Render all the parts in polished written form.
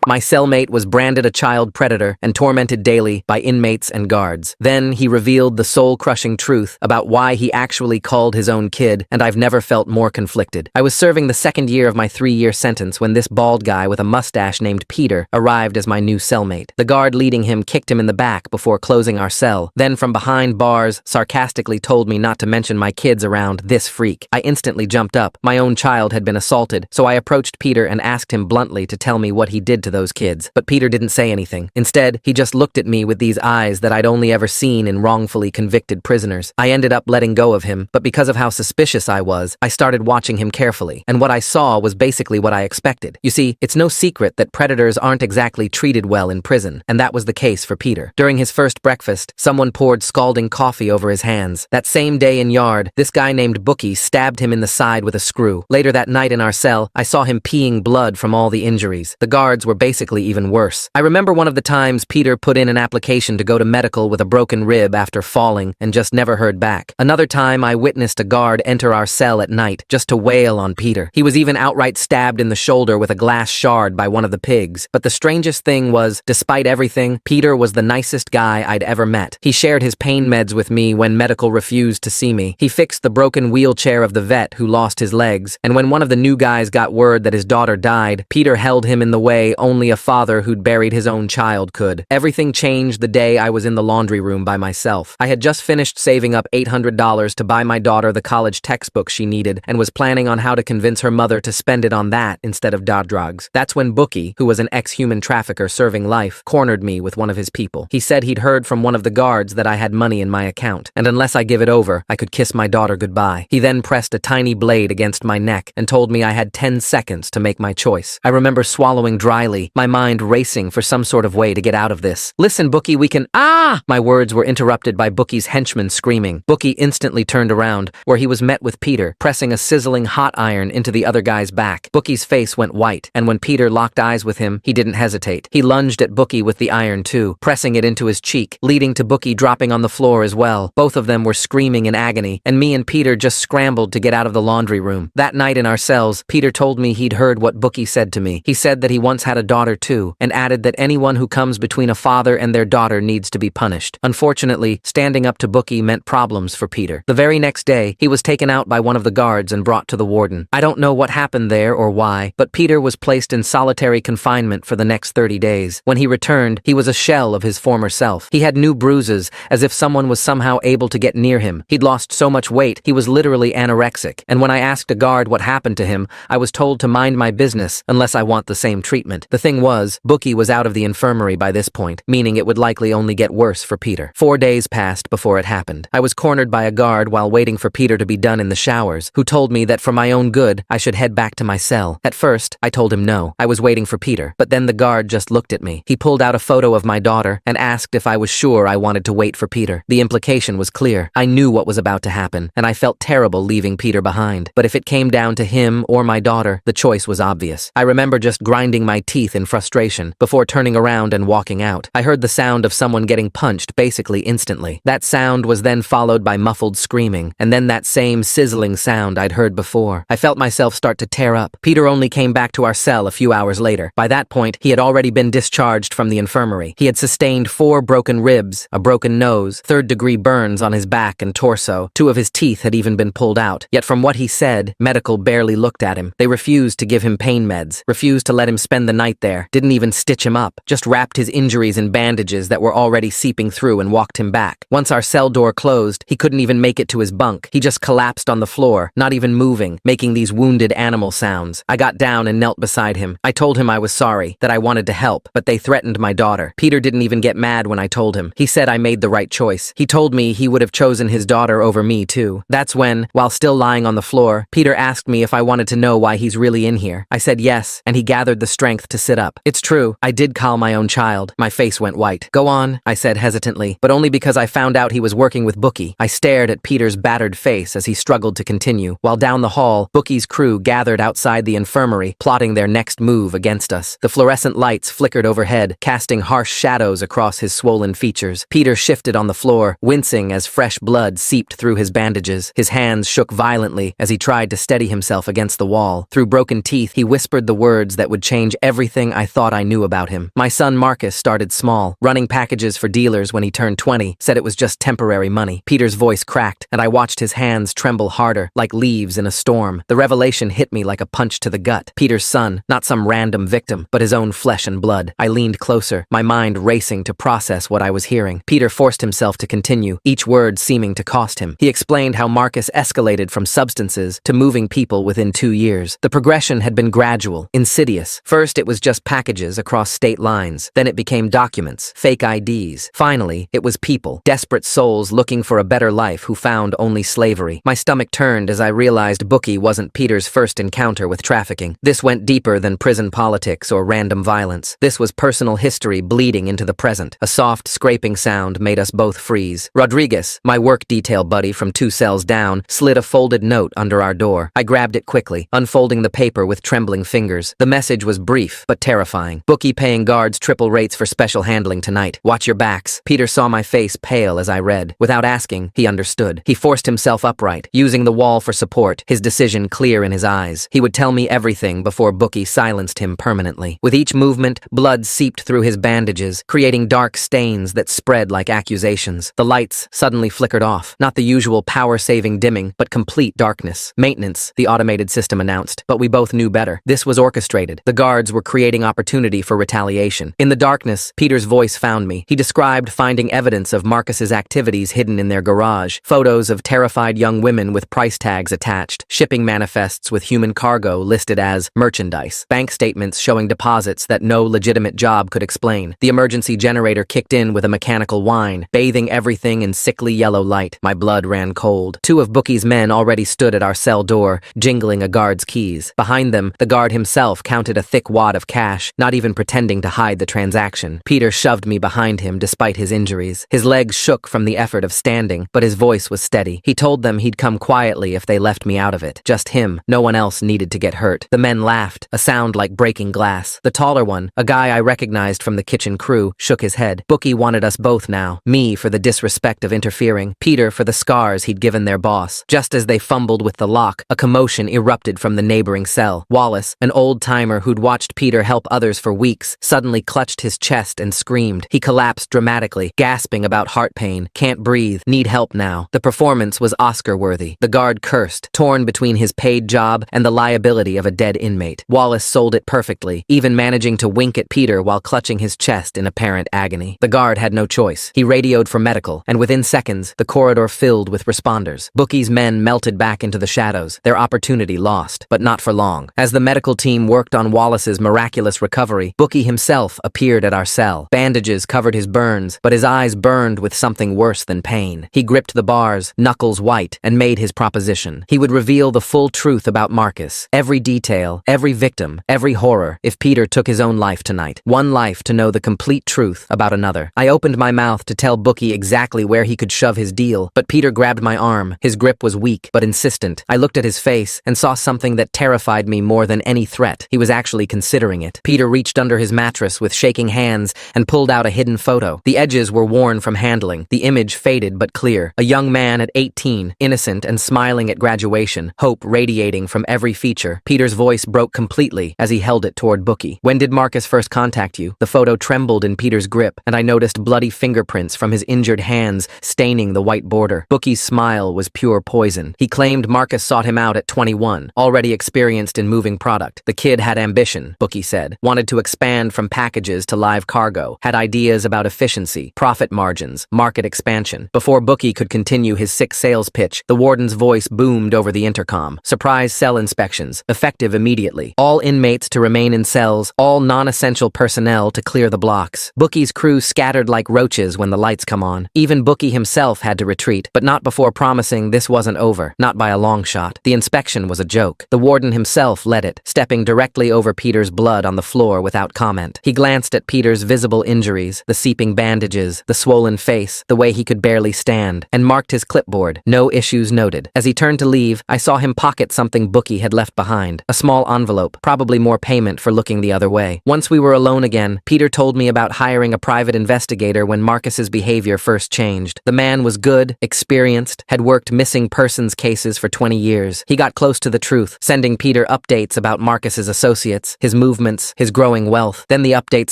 My cellmate was branded a child predator and tormented daily by inmates and guards. Then he revealed the soul-crushing truth about why he actually called his own kid, and I've never felt more conflicted. I was serving the second year of my 3-year sentence when this bald guy with a mustache named Peter arrived as my new cellmate. The guard leading him kicked him in the back before closing our cell, then from behind bars sarcastically told me not to mention my kids around this freak. I instantly jumped up. My own child had been assaulted, so I approached Peter and asked him bluntly to tell me what he did to those kids. But Peter didn't say anything. Instead, he just looked at me with these eyes that I'd only ever seen in wrongfully convicted prisoners. I ended up letting go of him, but because of how suspicious I was, I started watching him carefully, and what I saw was basically what I expected. You see, it's no secret that predators aren't exactly treated well in prison, and that was the case for Peter. During his first breakfast, someone poured scalding coffee over his hands. That same day in yard, this guy named Bookie stabbed him in the side with a screw. Later that night in our cell, I saw him peeing blood from all the injuries. The guards were basically even worse. I remember one of the times Peter put in an application to go to medical with a broken rib after falling and just never heard back. Another time I witnessed a guard enter our cell at night just to wail on Peter. He was even outright stabbed in the shoulder with a glass shard by one of the pigs. But the strangest thing was, despite everything, Peter was the nicest guy I'd ever met. He shared his pain meds with me when medical refused to see me. He fixed the broken wheelchair of the vet who lost his legs. And when one of the new guys got word that his daughter died, Peter held him in the way only a father who'd buried his own child could. Everything changed the day I was in the laundry room by myself. I had just finished saving up $800 to buy my daughter the college textbook she needed and was planning on how to convince her mother to spend it on that instead of drugs. That's when Bookie, who was an ex-human trafficker serving life, cornered me with one of his people. He said he'd heard from one of the guards that I had money in my account, and unless I give it over, I could kiss my daughter goodbye. He then pressed a tiny blade against my neck and told me I had 10 seconds to make my choice. I remember swallowing dryly, my mind racing for some sort of way to get out of this. "Listen, Bookie, we can—" "Ah!" My words were interrupted by Bookie's henchman screaming. Bookie instantly turned around, where he was met with Peter, pressing a sizzling hot iron into the other guy's back. Bookie's face went white, and when Peter locked eyes with him, he didn't hesitate. He lunged at Bookie with the iron too, pressing it into his cheek, leading to Bookie dropping on the floor as well. Both of them were screaming in agony, and me and Peter just scrambled to get out of the laundry room. That night in our cells, Peter told me he'd heard what Bookie said to me. He said that he once had a daughter too, and added that anyone who comes between a father and their daughter needs to be punished. Unfortunately, standing up to Bookie meant problems for Peter. The very next day, he was taken out by one of the guards and brought to the warden. I don't know what happened there or why, but Peter was placed in solitary confinement for the next 30 days. When he returned, he was a shell of his former self. He had new bruises, as if someone was somehow able to get near him. He'd lost so much weight, he was literally anorexic, and when I asked a guard what happened to him, I was told to mind my business unless I want the same treatment. The thing was, Bookie was out of the infirmary by this point, meaning it would likely only get worse for Peter. 4 days passed before it happened. I was cornered by a guard while waiting for Peter to be done in the showers, who told me that for my own good, I should head back to my cell. At first, I told him no. I was waiting for Peter, but then the guard just looked at me. He pulled out a photo of my daughter and asked if I was sure I wanted to wait for Peter. The implication was clear. I knew what was about to happen, and I felt terrible leaving Peter behind. But if it came down to him or my daughter, the choice was obvious. I remember just grinding my teeth in frustration before turning around and walking out. I heard the sound of someone getting punched basically instantly. That sound was then followed by muffled screaming, and then that same sizzling sound I'd heard before. I felt myself start to tear up. Peter only came back to our cell a few hours later. By that point, he had already been discharged from the infirmary. He had sustained 4 broken ribs, a broken nose, 3rd-degree burns on his back and torso. 2 of his teeth had even been pulled out. Yet from what he said, medical barely looked at him. They refused to give him pain meds, refused to let him spend the night there, didn't even stitch him up, just wrapped his injuries in bandages that were already seeping through and walked him back. Once our cell door closed, he couldn't even make it to his bunk. He just collapsed on the floor, not even moving, making these wounded animal sounds. I got down and knelt beside him. I told him I was sorry, that I wanted to help, but they threatened my daughter. Peter didn't even get mad when I told him. He said I made the right choice. He told me he would have chosen his daughter over me too. That's when, while still lying on the floor, Peter asked me if I wanted to know why he's really in here. I said yes, and he gathered the strength to sit up. It's true, I did call my own child. My face went white. "Go on," I said hesitantly, but only because I found out he was working with Bookie. I stared at Peter's battered face as he struggled to continue, while down the hall, Bookie's crew gathered outside the infirmary, plotting their next move against us. The fluorescent lights flickered overhead, casting harsh shadows across his swollen features. Peter shifted on the floor, wincing as fresh blood seeped through his bandages. His hands shook violently as he tried to steady himself against the wall. Through broken teeth, he whispered the words that would change everything everything I thought I knew about him. My son Marcus started small, running packages for dealers when he turned 20, said it was just temporary money. Peter's voice cracked, and I watched his hands tremble harder, like leaves in a storm. The revelation hit me like a punch to the gut. Peter's son, not some random victim, but his own flesh and blood. I leaned closer, my mind racing to process what I was hearing. Peter forced himself to continue, each word seeming to cost him. He explained how Marcus escalated from substances to moving people within 2 years. The progression had been gradual, insidious. First, it was just packages across state lines. Then it became documents, fake IDs. Finally, it was people, desperate souls looking for a better life who found only slavery. My stomach turned as I realized Bookie wasn't Peter's first encounter with trafficking. This went deeper than prison politics or random violence. This was personal history bleeding into the present. A soft, scraping sound made us both freeze. Rodriguez, my work detail buddy from 2 cells down, slid a folded note under our door. I grabbed it quickly, unfolding the paper with trembling fingers. The message was brief, but terrifying. Bookie paying guards triple rates for special handling tonight. Watch your backs. Peter saw my face pale as I read. Without asking, he understood. He forced himself upright, using the wall for support, his decision clear in his eyes. He would tell me everything before Bookie silenced him permanently. With each movement, blood seeped through his bandages, creating dark stains that spread like accusations. The lights suddenly flickered off. Not the usual power-saving dimming, but complete darkness. Maintenance, the automated system announced, but we both knew better. This was orchestrated. The guards were creating opportunity for retaliation. In the darkness, Peter's voice found me. He described finding evidence of Marcus's activities hidden in their garage, photos of terrified young women with price tags attached, shipping manifests with human cargo listed as merchandise, bank statements showing deposits that no legitimate job could explain. The emergency generator kicked in with a mechanical whine, bathing everything in sickly yellow light. My blood ran cold. 2 of Bookie's men already stood at our cell door, jingling a guard's keys. Behind them, the guard himself counted a thick wad of cash, not even pretending to hide the transaction. Peter shoved me behind him despite his injuries. His legs shook from the effort of standing, but his voice was steady. He told them he'd come quietly if they left me out of it. Just him. No one else needed to get hurt. The men laughed, a sound like breaking glass. The taller one, a guy I recognized from the kitchen crew, shook his head. Bookie wanted us both now. Me for the disrespect of interfering, Peter for the scars he'd given their boss. Just as they fumbled with the lock, a commotion erupted from the neighboring cell. Wallace, an old-timer who'd watched Peter help others for weeks, suddenly clutched his chest and screamed. He collapsed dramatically, gasping about heart pain. Can't breathe. Need help now. The performance was Oscar-worthy. The guard cursed, torn between his paid job and the liability of a dead inmate. Wallace sold it perfectly, even managing to wink at Peter while clutching his chest in apparent agony. The guard had no choice. He radioed for medical, and within seconds, the corridor filled with responders. Bookie's men melted back into the shadows, their opportunity lost, but not for long. As the medical team worked on Wallace's miraculous recovery, Bookie himself appeared at our cell. Bandages covered his burns, but his eyes burned with something worse than pain. He gripped the bars, knuckles white, and made his proposition. He would reveal the full truth about Marcus. Every detail, every victim, every horror, if Peter took his own life tonight. One life to know the complete truth about another. I opened my mouth to tell Bookie exactly where he could shove his deal, but Peter grabbed my arm. His grip was weak, but insistent. I looked at his face and saw something that terrified me more than any threat. He was actually considering it. Peter reached under his mattress with shaking hands and pulled out a hidden photo. The edges were worn from handling, the image faded but clear. A young man at 18, innocent and smiling at graduation, hope radiating from every feature. Peter's voice broke completely as he held it toward Bookie. When did Marcus first contact you? The photo trembled in Peter's grip, and I noticed bloody fingerprints from his injured hands staining the white border. Bookie's smile was pure poison. He claimed Marcus sought him out at 21, already experienced in moving product. The kid had ambition, Bookie said, wanted to expand from packages to live cargo, had ideas about efficiency, profit margins, market expansion. Before Bookie could continue his sick sales pitch, the warden's voice boomed over the intercom. Surprise cell inspections, effective immediately. All inmates to remain in cells, all non-essential personnel to clear the blocks. Bookie's crew scattered like roaches when the lights come on. Even Bookie himself had to retreat, but not before promising this wasn't over, not by a long shot. The inspection was a joke. The warden himself led it, stepping directly over Peter's blood on the floor without comment. He glanced at Peter's visible injuries, the seeping bandages, the swollen face, the way he could barely stand, and marked his clipboard. No issues noted. As he turned to leave, I saw him pocket something Bookie had left behind. A small envelope, probably more payment for looking the other way. Once we were alone again, Peter told me about hiring a private investigator when Marcus's behavior first changed. The man was good, experienced, had worked missing persons cases for 20 years. He got close to the truth, sending Peter updates about Marcus's associates, his movement improvements, his growing wealth. Then the updates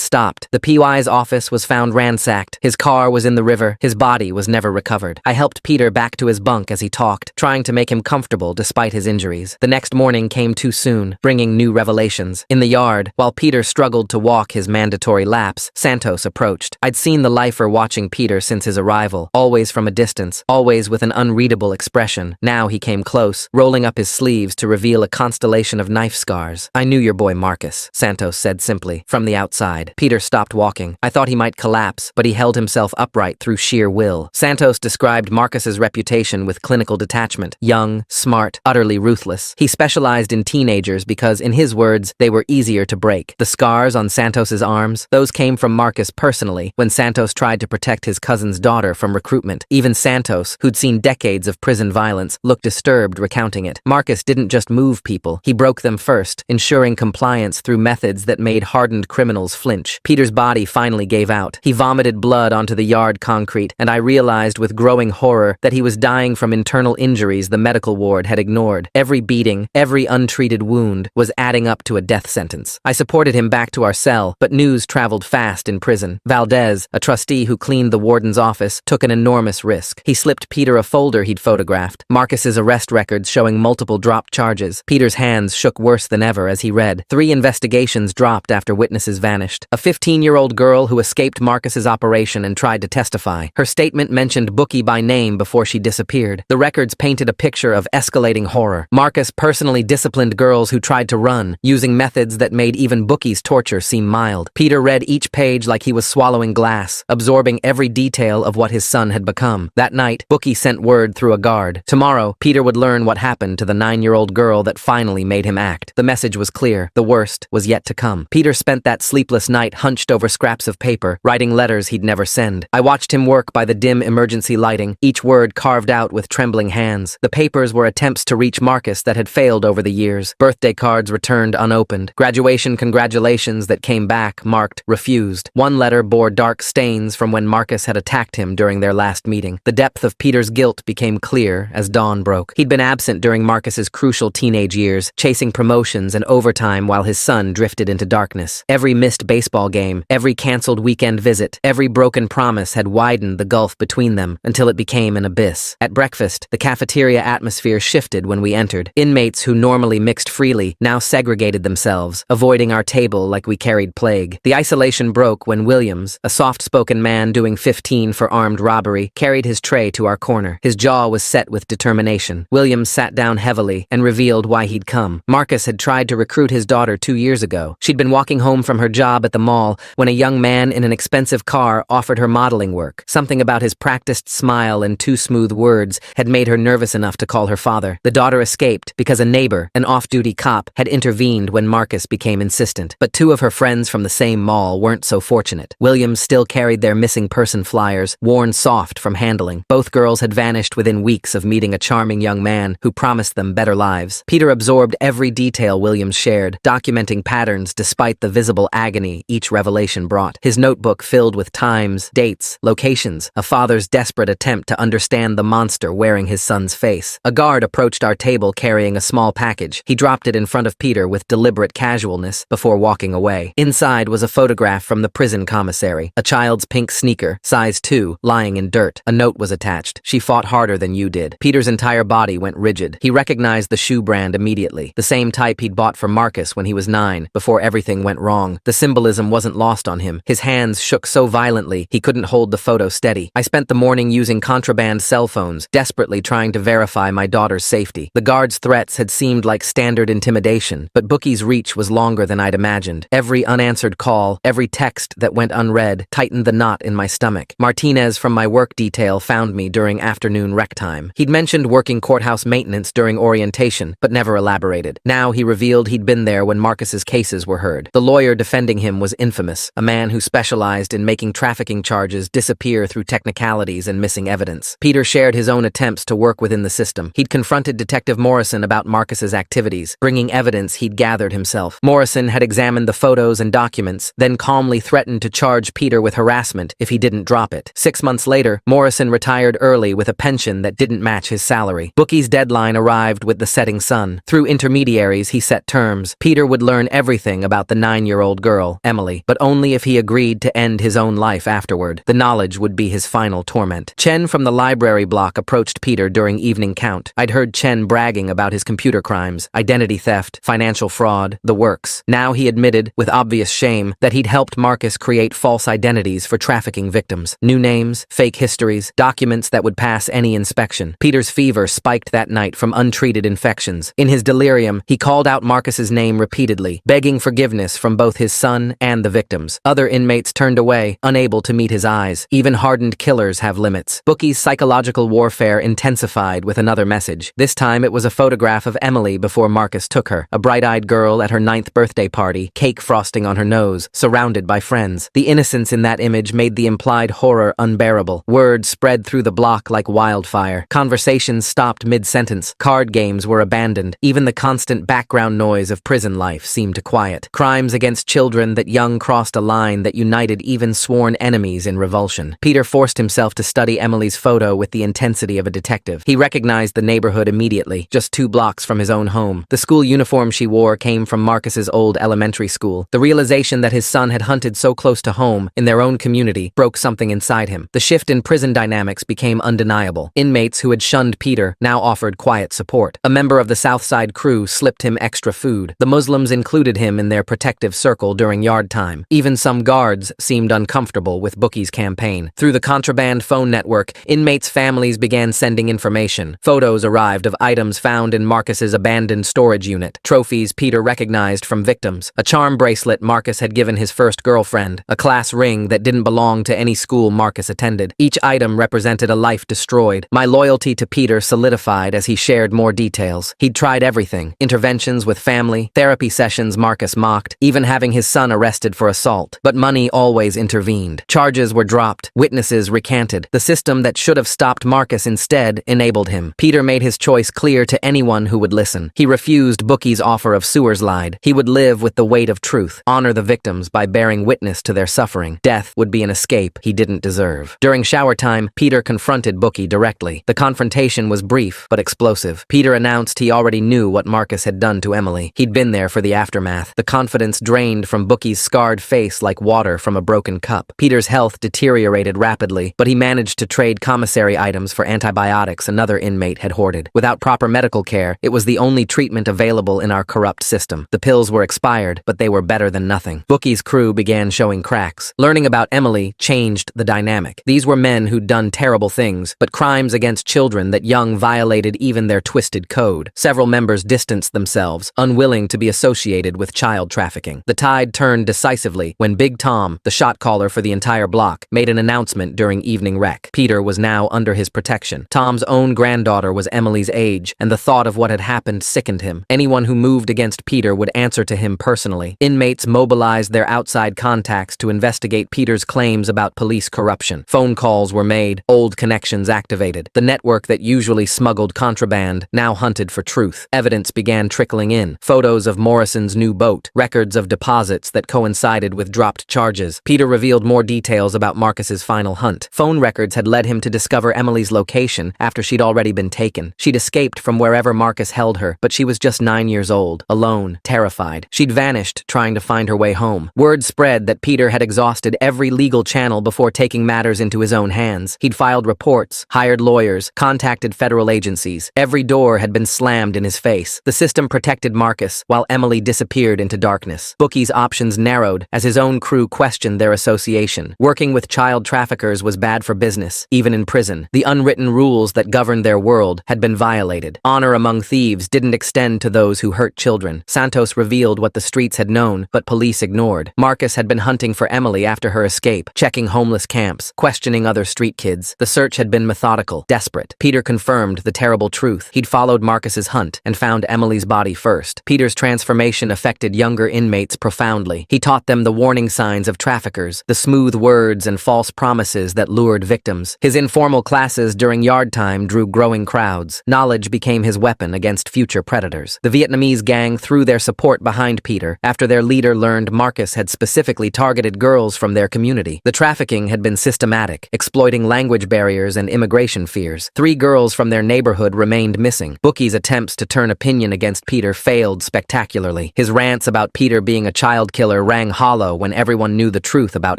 stopped. The PY's office was found ransacked. His car was in the river. His body was never recovered. I helped Peter back to his bunk as he talked, trying to make him comfortable despite his injuries. The next morning came too soon, bringing new revelations. In the yard, while Peter struggled to walk his mandatory laps, Santos approached. I'd seen the lifer watching Peter since his arrival, always from a distance, always with an unreadable expression. Now he came close, rolling up his sleeves to reveal a constellation of knife scars. I knew your boy Marcus, Santos said simply, from the outside. Peter stopped walking. I thought he might collapse, but he held himself upright through sheer will. Santos described Marcus's reputation with clinical detachment. Young, smart, utterly ruthless. He specialized in teenagers because, in his words, they were easier to break. The scars on Santos's arms, those came from Marcus personally, when Santos tried to protect his cousin's daughter from recruitment. Even Santos, who'd seen decades of prison violence, looked disturbed recounting it. Marcus didn't just move people, he broke them first, ensuring compliance through methods that made hardened criminals flinch. Peter's body finally gave out. He vomited blood onto the yard concrete, and I realized with growing horror that he was dying from internal injuries the medical ward had ignored. Every beating, every untreated wound, was adding up to a death sentence. I supported him back to our cell, but news traveled fast in prison. Valdez, a trustee who cleaned the warden's office, took an enormous risk. He slipped Peter a folder he'd photographed, Marcus's arrest records showing multiple dropped charges. Peter's hands shook worse than ever as he read. 3 investigations dropped after witnesses vanished. A 15-year-old girl who escaped Marcus's operation and tried to testify. Her statement mentioned Bookie by name before she disappeared. The records painted a picture of escalating horror. Marcus personally disciplined girls who tried to run, using methods that made even Bookie's torture seem mild. Peter read each page like he was swallowing glass, absorbing every detail of what his son had become. That night, Bookie sent word through a guard. Tomorrow, Peter would learn what happened to the 9-year-old girl that finally made him act. The message was clear. The worst was yet to come. Peter spent that sleepless night hunched over scraps of paper, writing letters he'd never send. I watched him work by the dim emergency lighting, each word carved out with trembling hands. The papers were attempts to reach Marcus that had failed over the years. Birthday cards returned unopened. Graduation congratulations that came back marked refused. One letter bore dark stains from when Marcus had attacked him during their last meeting. The depth of Peter's guilt became clear as dawn broke. He'd been absent during Marcus's crucial teenage years, chasing promotions and overtime while his son drifted into darkness. Every missed baseball game, every canceled weekend visit, every broken promise had widened the gulf between them until it became an abyss. At breakfast, the cafeteria atmosphere shifted when we entered. Inmates who normally mixed freely now segregated themselves, avoiding our table like we carried plague. The isolation broke when Williams, a soft-spoken man doing 15 for armed robbery, carried his tray to our corner. His jaw was set with determination. Williams sat down heavily and revealed why he'd come. Marcus had tried to recruit his daughter 2 years ago. She'd been walking home from her job at the mall when a young man in an expensive car offered her modeling work. Something about his practiced smile and 2 smooth words had made her nervous enough to call her father. The daughter escaped because a neighbor, an off-duty cop, had intervened when Marcus became insistent. But 2 of her friends from the same mall weren't so fortunate. Williams still carried their missing person flyers, worn soft from handling. Both girls had vanished within weeks of meeting a charming young man who promised them better lives. Peter absorbed every detail Williams shared, documenting patterns despite the visible agony each revelation brought. His notebook filled with times, dates, locations, a father's desperate attempt to understand the monster wearing his son's face. A guard approached our table carrying a small package. He dropped it in front of Peter with deliberate casualness before walking away. Inside was a photograph from the prison commissary, a child's pink sneaker, size 2, lying in dirt. A note was attached. She fought harder than you did. Peter's entire body went rigid. He recognized the shoe brand immediately, the same type he'd bought for Marcus when he was 9, before everything went wrong. The symbolism wasn't lost on him. His hands shook so violently he couldn't hold the photo steady. I spent the morning using contraband cell phones, desperately trying to verify my daughter's safety. The guards' threats had seemed like standard intimidation, but Bookie's reach was longer than I'd imagined. Every unanswered call, every text that went unread, tightened the knot in my stomach. Martinez from my work detail found me during afternoon rec time. He'd mentioned working courthouse maintenance during orientation, but never elaborated. Now he revealed he'd been there when Marcus's cases were heard. The lawyer defending him was infamous, a man who specialized in making trafficking charges disappear through technicalities and missing evidence. Peter shared his own attempts to work within the system. He'd confronted Detective Morrison about Marcus's activities, bringing evidence he'd gathered himself. Morrison had examined the photos and documents, then calmly threatened to charge Peter with harassment if he didn't drop it. 6 months later, Morrison retired early with a pension that didn't match his salary. Bookie's deadline arrived with the setting sun. Through intermediaries, he set terms. Peter would learn everything everything about the 9-year-old girl, Emily, but only if he agreed to end his own life afterward. The knowledge would be his final torment. Chen from the library block approached Peter during evening count. I'd heard Chen bragging about his computer crimes, identity theft, financial fraud, the works. Now he admitted, with obvious shame, that he'd helped Marcus create false identities for trafficking victims. New names, fake histories, documents that would pass any inspection. Peter's fever spiked that night from untreated infections. In his delirium, he called out Marcus's name repeatedly, begging forgiveness from both his son and the victims. Other inmates turned away, unable to meet his eyes. Even hardened killers have limits. Bookie's psychological warfare intensified with another message. This time it was a photograph of Emily before Marcus took her, a bright-eyed girl at her 9th birthday party, cake frosting on her nose, surrounded by friends. The innocence in that image made the implied horror unbearable. Word spread through the block like wildfire. Conversations stopped mid-sentence. Card games were abandoned. Even the constant background noise of prison life seemed to quiet. Crimes against children that young crossed a line that united even sworn enemies in revulsion. Peter forced himself to study Emily's photo with the intensity of a detective. He recognized the neighborhood immediately, just 2 blocks from his own home. The school uniform she wore came from Marcus's old elementary school. The realization that his son had hunted so close to home, in their own community, broke something inside him. The shift in prison dynamics became undeniable. Inmates who had shunned Peter now offered quiet support. A member of the Southside crew slipped him extra food. The Muslims included him in their protective circle during yard time. Even some guards seemed uncomfortable with Bookie's campaign. Through the contraband phone network, inmates' families began sending information. Photos arrived of items found in Marcus's abandoned storage unit, trophies Peter recognized from victims, a charm bracelet Marcus had given his first girlfriend, a class ring that didn't belong to any school Marcus attended. Each item represented a life destroyed. My loyalty to Peter solidified as he shared more details. He'd tried everything: interventions with family, therapy sessions Marcus mocked, even having his son arrested for assault. But money always intervened. Charges were dropped, witnesses recanted. The system that should have stopped Marcus instead enabled him. Peter made his choice clear to anyone who would listen. He refused Bookie's offer of Sewerslide. He would live with the weight of truth, honor the victims by bearing witness to their suffering. Death would be an escape he didn't deserve. During shower time, Peter confronted Bookie directly. The confrontation was brief but explosive. Peter announced he already knew what Marcus had done to Emily. He'd been there for the aftermath. The confidence drained from Bookie's scarred face like water from a broken cup. Peter's health deteriorated rapidly, but he managed to trade commissary items for antibiotics another inmate had hoarded. Without proper medical care, it was the only treatment available in our corrupt system. The pills were expired, but they were better than nothing. Bookie's crew began showing cracks. Learning about Emily changed the dynamic. These were men who'd done terrible things, but crimes against children that young violated even their twisted code. Several members distanced themselves, unwilling to be associated with child trafficking. The tide turned decisively when Big Tom, the shot caller for the entire block, made an announcement during evening rec. Peter was now under his protection. Tom's own granddaughter was Emily's age, and the thought of what had happened sickened him. Anyone who moved against Peter would answer to him personally. Inmates mobilized their outside contacts to investigate Peter's claims about police corruption. Phone calls were made, old connections activated. The network that usually smuggled contraband now hunted for truth. Evidence began trickling in. Photos of Morrison's new boat, records of deposits that coincided with dropped charges. Peter revealed more details about Marcus's final hunt. Phone records had led him to discover Emily's location after she'd already been taken. She'd escaped from wherever Marcus held her, but she was just 9 years old, alone, terrified. She'd vanished trying to find her way home. Word spread that Peter had exhausted every legal channel before taking matters into his own hands. He'd filed reports, hired lawyers, contacted federal agencies. Every door had been slammed in his face. The system protected Marcus, while Emily disappeared into darkness. Bookie's options narrowed as his own crew questioned their association. Working with child traffickers was bad for business, even in prison. The unwritten rules that governed their world had been violated. Honor among thieves didn't extend to those who hurt children. Santos revealed what the streets had known, but police ignored. Marcus had been hunting for Emily after her escape, checking homeless camps, questioning other street kids. The search had been methodical, desperate. Peter confirmed the terrible truth. He'd followed Marcus's hunt and found Emily's body first. Peter's transformation affected younger inmates profoundly. He taught them the warning signs of traffickers, the smooth words and false promises that lured victims. His informal classes during yard time drew growing crowds. Knowledge became his weapon against future predators. The Vietnamese gang threw their support behind Peter after their leader learned Marcus had specifically targeted girls from their community. The trafficking had been systematic, exploiting language barriers and immigration fears. 3 girls from their neighborhood remained missing. Bookie's attempts to turn opinion against Peter failed spectacularly. His His rants about Peter being a child killer rang hollow when everyone knew the truth about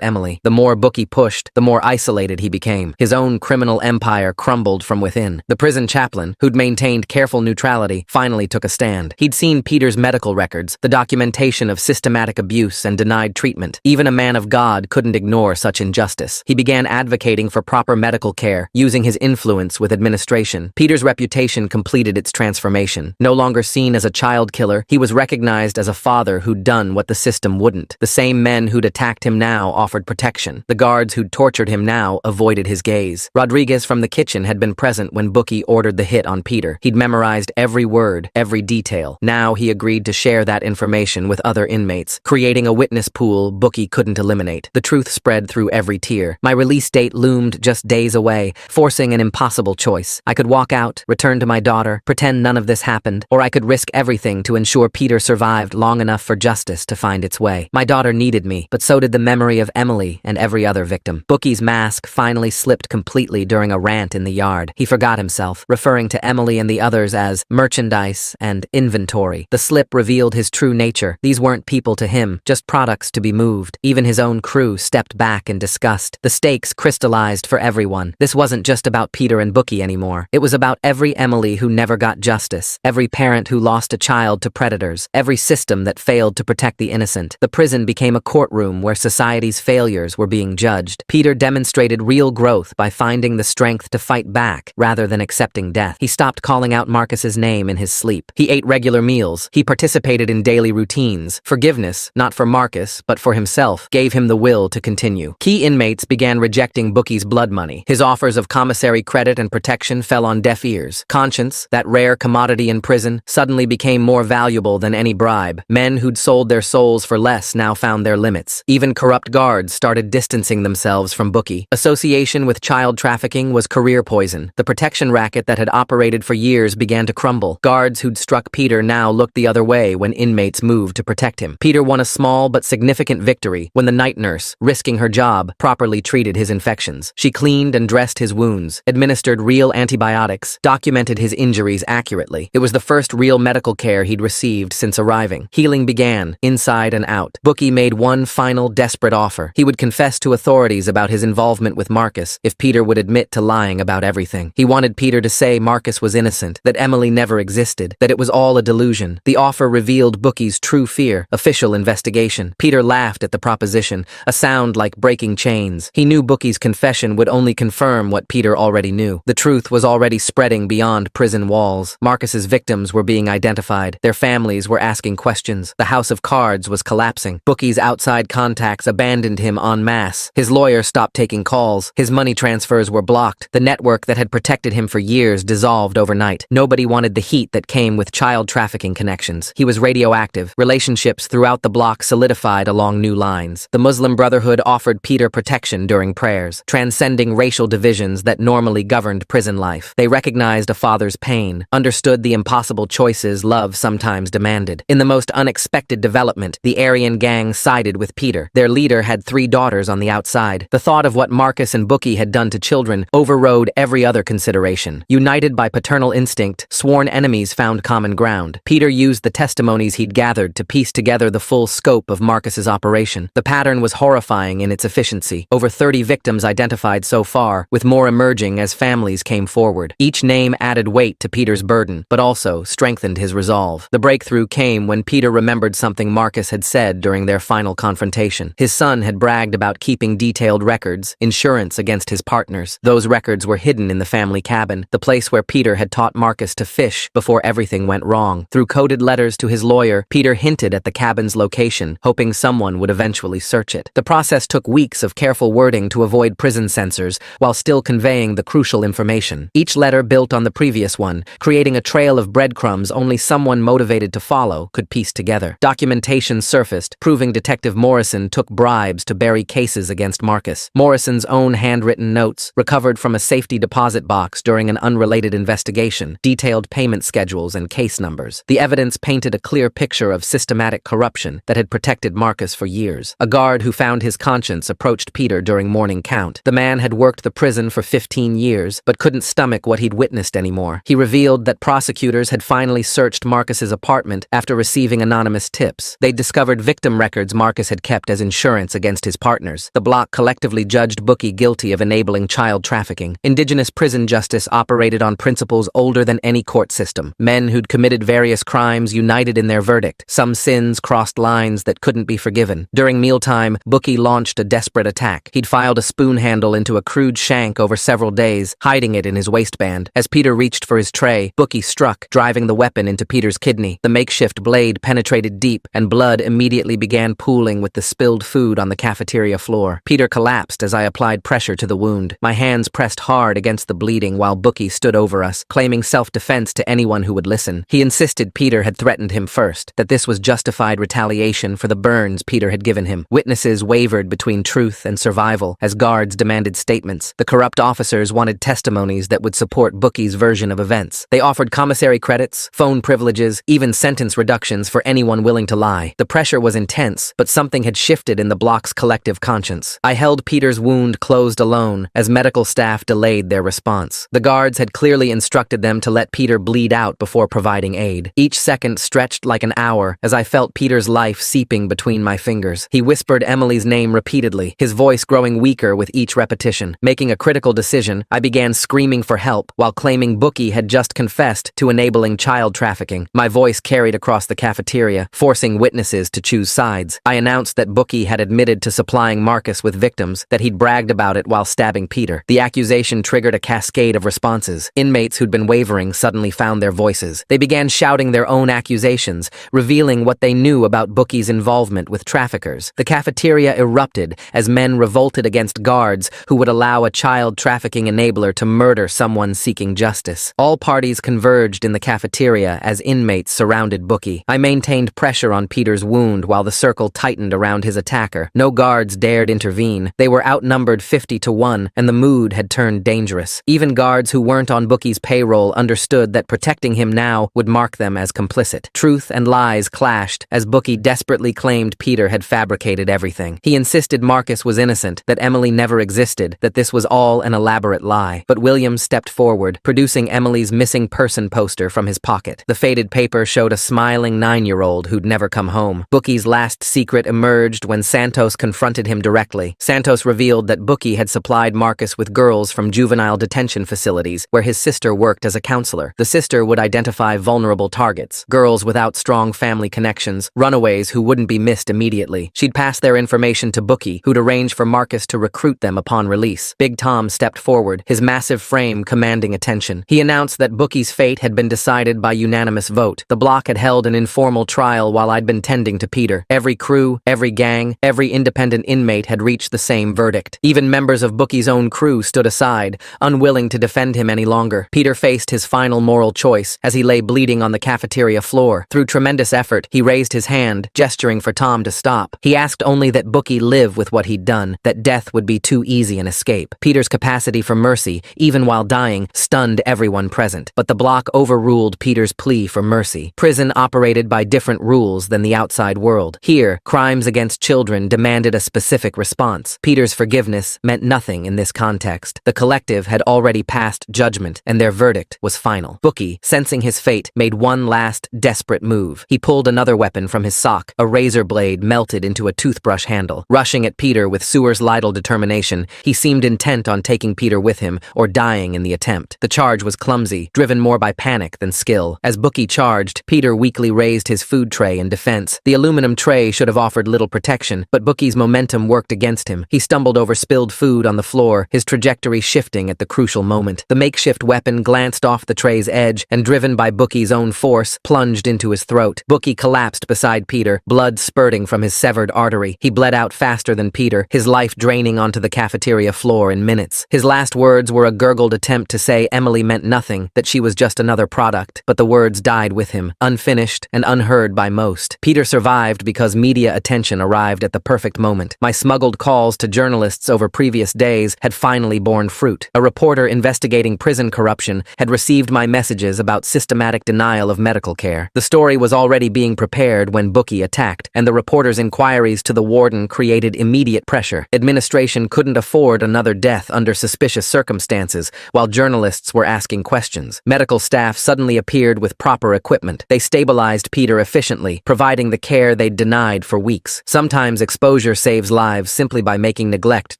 Emily. The more Bookie pushed, the more isolated he became. His own criminal empire crumbled from within. The prison chaplain, who'd maintained careful neutrality, finally took a stand. He'd seen Peter's medical records, the documentation of systematic abuse and denied treatment. Even a man of God couldn't ignore such injustice. He began advocating for proper medical care, using his influence with administration. Peter's reputation completed its transformation. No longer seen as a child killer, he was recognized as a father who'd done what the system wouldn't. The same men who'd attacked him now offered protection. The guards who'd tortured him now avoided his gaze. Rodriguez from the kitchen had been present when Bookie ordered the hit on Peter. He'd memorized every word, every detail. Now he agreed to share that information with other inmates, creating a witness pool Bookie couldn't eliminate. The truth spread through every tear. My release date loomed just days away, forcing an impossible choice. I could walk out, return to my daughter, pretend none of this happened, or I could risk everything to ensure Peter survived long enough for justice to find its way. My daughter needed me, but so did the memory of Emily and every other victim. Bookie's mask finally slipped completely during a rant in the yard. He forgot himself, referring to Emily and the others as merchandise and inventory. The slip revealed his true nature. These weren't people to him, just products to be moved. Even his own crew stepped back in disgust. The stakes crystallized for everyone. This wasn't just about Peter and Bookie anymore. It was about every Emily who never got justice, every parent who lost a child to predators, every system that failed to protect the innocent. The prison became a courtroom where society's failures were being judged. Peter demonstrated real growth by finding the strength to fight back rather than accepting death. He stopped calling out Marcus's name in his sleep. He ate regular meals. He participated in daily routines. Forgiveness, not for Marcus, but for himself, gave him the will to continue. Key inmates began rejecting Bookie's blood money. His offers of commissary credit and protection fell on deaf ears. Conscience, that rare commodity in prison, suddenly became more valuable than any bribe. Men who'd sold their souls for less now found their limits. Even corrupt guards started distancing themselves from Bookie. Association with child trafficking was career poison. The protection racket that had operated for years began to crumble. Guards who'd struck Peter now looked the other way when inmates moved to protect him. Peter won a small but significant victory when the night nurse, risking her job, properly treated his infections. She cleaned and dressed his wounds, administered real antibiotics, documented his injuries accurately. It was the first real medical care he'd received since arriving. Healing began, inside and out. Bookie made one final desperate offer. He would confess to authorities about his involvement with Marcus if Peter would admit to lying about everything. He wanted Peter to say Marcus was innocent, that Emily never existed, that it was all a delusion. The offer revealed Bookie's true fear: official investigation. Peter laughed at the proposition, a sound like breaking chains. He knew Bookie's confession would only confirm what Peter already knew. The truth was already spreading beyond prison walls. Marcus's victims were being identified. Their families were asking questions. The house of cards was collapsing. Bookie's outside contacts abandoned him en masse. His lawyer stopped taking calls. His money transfers were blocked. The network that had protected him for years dissolved overnight. Nobody wanted the heat that came with child trafficking connections. He was radioactive. Relationships throughout the block solidified along new lines. The Muslim Brotherhood offered Peter protection during prayers, transcending racial divisions that normally governed prison life. They recognized a father's pain, understood the impossible choices love sometimes demanded. In the most unexpected development, the Aryan gang sided with Peter. Their leader had 3 daughters on the outside. The thought of what Marcus and Bookie had done to children overrode every other consideration. United by paternal instinct, sworn enemies found common ground. Peter used the testimonies he'd gathered to piece together the full scope of Marcus's operation. The pattern was horrifying in its efficiency. Over 30 victims identified so far, with more emerging as families came forward. Each name added weight to Peter's burden, but also strengthened his resolve. The breakthrough came when Peter remembered something Marcus had said during their final confrontation. His son had bragged about keeping detailed records, insurance against his partners. Those records were hidden in the family cabin, the place where Peter had taught Marcus to fish before everything went wrong. Through coded letters to his lawyer, Peter hinted at the cabin's location, hoping someone would eventually search it. The process took weeks of careful wording to avoid prison censors, while still conveying the crucial information. Each letter built on the previous one, creating a trail of breadcrumbs only someone motivated to follow could piece together. Documentation surfaced, proving Detective Morrison took bribes to bury cases against Marcus. Morrison's own handwritten notes, recovered from a safety deposit box during an unrelated investigation, detailed payment schedules and case numbers. The evidence painted a clear picture of systematic corruption that had protected Marcus for years. A guard who found his conscience approached Peter during morning count. The man had worked the prison for 15 years, but couldn't stomach what he'd witnessed anymore. He revealed that prosecutors had finally searched Marcus's apartment after receiving receiving anonymous tips. They discovered victim records Marcus had kept as insurance against his partners. The block collectively judged Bookie guilty of enabling child trafficking. Indigenous prison justice operated on principles older than any court system. Men who'd committed various crimes united in their verdict. Some sins crossed lines that couldn't be forgiven. During mealtime, Bookie launched a desperate attack. He'd filed a spoon handle into a crude shank over several days, hiding it in his waistband. As Peter reached for his tray, Bookie struck, driving the weapon into Peter's kidney. The makeshift blade penetrated deep, and blood immediately began pooling with the spilled food on the cafeteria floor. Peter collapsed as I applied pressure to the wound. My hands pressed hard against the bleeding while Bookie stood over us, claiming self-defense to anyone who would listen. He insisted Peter had threatened him first, that this was justified retaliation for the burns Peter had given him. Witnesses wavered between truth and survival as guards demanded statements. The corrupt officers wanted testimonies that would support Bookie's version of events. They offered commissary credits, phone privileges, even sentence reductions for anyone willing to lie. The pressure was intense, but something had shifted in the block's collective conscience. I held Peter's wound closed alone as medical staff delayed their response. The guards had clearly instructed them to let Peter bleed out before providing aid. Each second stretched like an hour as I felt Peter's life seeping between my fingers. He whispered Emily's name repeatedly, his voice growing weaker with each repetition. Making a critical decision, I began screaming for help while claiming Bookie had just confessed to enabling child trafficking. My voice carried across the cafeteria, forcing witnesses to choose sides. I announced that Bookie had admitted to supplying Marcus with victims, that he'd bragged about it while stabbing Peter. The accusation triggered a cascade of responses. Inmates who'd been wavering suddenly found their voices. They began shouting their own accusations, revealing what they knew about Bookie's involvement with traffickers. The cafeteria erupted as men revolted against guards who would allow a child trafficking enabler to murder someone seeking justice. All parties converged in the cafeteria as inmates surrounded Bookie. I maintained pressure on Peter's wound while the circle tightened around his attacker. No guards dared intervene. They were outnumbered 50-1, and the mood had turned dangerous. Even guards who weren't on Bookie's payroll understood that protecting him now would mark them as complicit. Truth and lies clashed as Bookie desperately claimed Peter had fabricated everything. He insisted Marcus was innocent, that Emily never existed, that this was all an elaborate lie. But William stepped forward, producing Emily's missing person poster from his pocket. The faded paper showed a smiling 9-year-old who'd never come home. Bookie's last secret emerged when Santos confronted him directly. Santos revealed that Bookie had supplied Marcus with girls from juvenile detention facilities where his sister worked as a counselor. The sister would identify vulnerable targets, girls without strong family connections, runaways who wouldn't be missed immediately. She'd pass their information to Bookie, who'd arrange for Marcus to recruit them upon release. Big Tom stepped forward, his massive frame commanding attention. He announced that Bookie's fate had been decided by unanimous vote. The block had held an informal trial while I'd been tending to Peter. Every crew, every gang, every independent inmate had reached the same verdict. Even members of Bookie's own crew stood aside, unwilling to defend him any longer. Peter faced his final moral choice as he lay bleeding on the cafeteria floor. Through tremendous effort, he raised his hand, gesturing for Tom to stop. He asked only that Bookie live with what he'd done, that death would be too easy an escape. Peter's capacity for mercy, even while dying, stunned everyone present. But the block overruled Peter's plea for mercy. Prison operated by different rules than the outside world. Here, crimes against children demanded a specific response. Peter's forgiveness meant nothing in this context. The collective had already passed judgment, and their verdict was final. Bookie, sensing his fate, made one last, desperate move. He pulled another weapon from his sock, a razor blade melted into a toothbrush handle. Rushing at Peter with sewer's-lidal determination, he seemed intent on taking Peter with him, or dying in the attempt. The charge was clumsy, driven more by panic than skill. As Bookie charged, Peter weakly raised his food tray in defense. The aluminum tray should have offered little protection, but Bookie's momentum worked against him. He stumbled over spilled food on the floor, his trajectory shifting at the crucial moment. The makeshift weapon glanced off the tray's edge and, driven by Bookie's own force, plunged into his throat. Bookie collapsed beside Peter, blood spurting from his severed artery. He bled out faster than Peter, his life draining onto the cafeteria floor in minutes. His last words were a gurgled attempt to say Emily meant nothing, that she was just another product, but the words died with him, unfinished and unheard by most. Peter survived because media attention arrived at the perfect moment. My smuggled calls to journalists over previous days had finally borne fruit. A reporter investigating prison corruption had received my messages about systematic denial of medical care. The story was already being prepared when Bookie attacked, and the reporter's inquiries to the warden created immediate pressure. Administration couldn't afford another death under suspicious circumstances, while journalists were asking questions. Medical staff suddenly appeared with proper equipment. They stabilized used Peter efficiently, providing the care they'd denied for weeks. Sometimes exposure saves lives simply by making neglect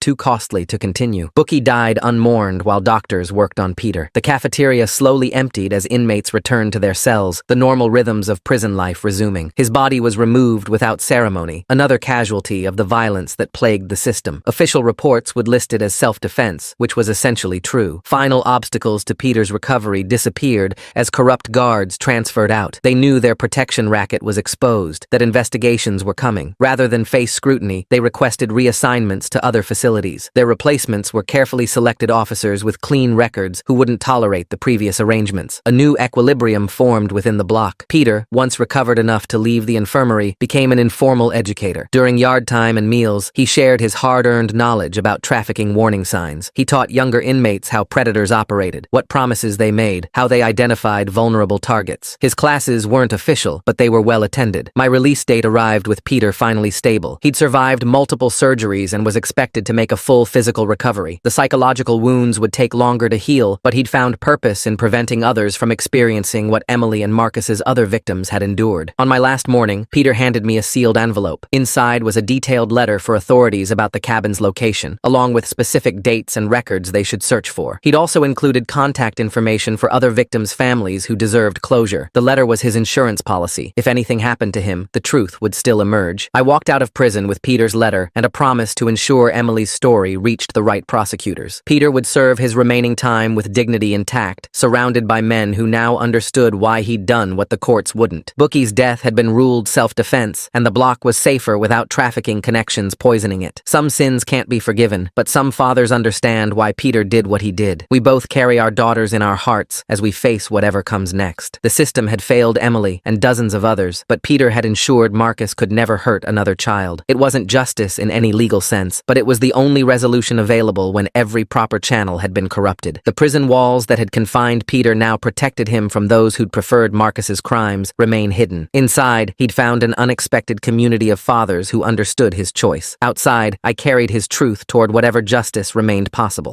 too costly to continue. Bookie died unmourned while doctors worked on Peter. The cafeteria slowly emptied as inmates returned to their cells, the normal rhythms of prison life resuming. His body was removed without ceremony, another casualty of the violence that plagued the system. Official reports would list it as self-defense, which was essentially true. Final obstacles to Peter's recovery disappeared as corrupt guards transferred out. They knew their protection racket was exposed, that investigations were coming. Rather than face scrutiny, they requested reassignments to other facilities. Their replacements were carefully selected officers with clean records who wouldn't tolerate the previous arrangements. A new equilibrium formed within the block. Peter, once recovered enough to leave the infirmary, became an informal educator. During yard time and meals, he shared his hard-earned knowledge about trafficking warning signs. He taught younger inmates how predators operated, what promises they made, how they identified vulnerable targets. His classes weren't official, but they were well attended. My release date arrived with Peter finally stable. He'd survived multiple surgeries and was expected to make a full physical recovery. The psychological wounds would take longer to heal, but he'd found purpose in preventing others from experiencing what Emily and Marcus's other victims had endured. On my last morning, Peter handed me a sealed envelope. Inside was a detailed letter for authorities about the cabin's location, along with specific dates and records they should search for. He'd also included contact information for other victims' families who deserved closure. The letter was his insurance policy. If anything happened to him, the truth would still emerge. I walked out of prison with Peter's letter and a promise to ensure Emily's story reached the right prosecutors. Peter would serve his remaining time with dignity intact, surrounded by men who now understood why he'd done what the courts wouldn't. Bookie's death had been ruled self-defense, and the block was safer without trafficking connections poisoning it. Some sins can't be forgiven, but some fathers understand why Peter did what he did. We both carry our daughters in our hearts as we face whatever comes next. The system had failed Emily and dozens of others, but Peter had ensured Marcus could never hurt another child. It wasn't justice in any legal sense, but it was the only resolution available when every proper channel had been corrupted. The prison walls that had confined Peter now protected him from those who'd preferred Marcus's crimes remain hidden. Inside, he'd found an unexpected community of fathers who understood his choice. Outside, I carried his truth toward whatever justice remained possible.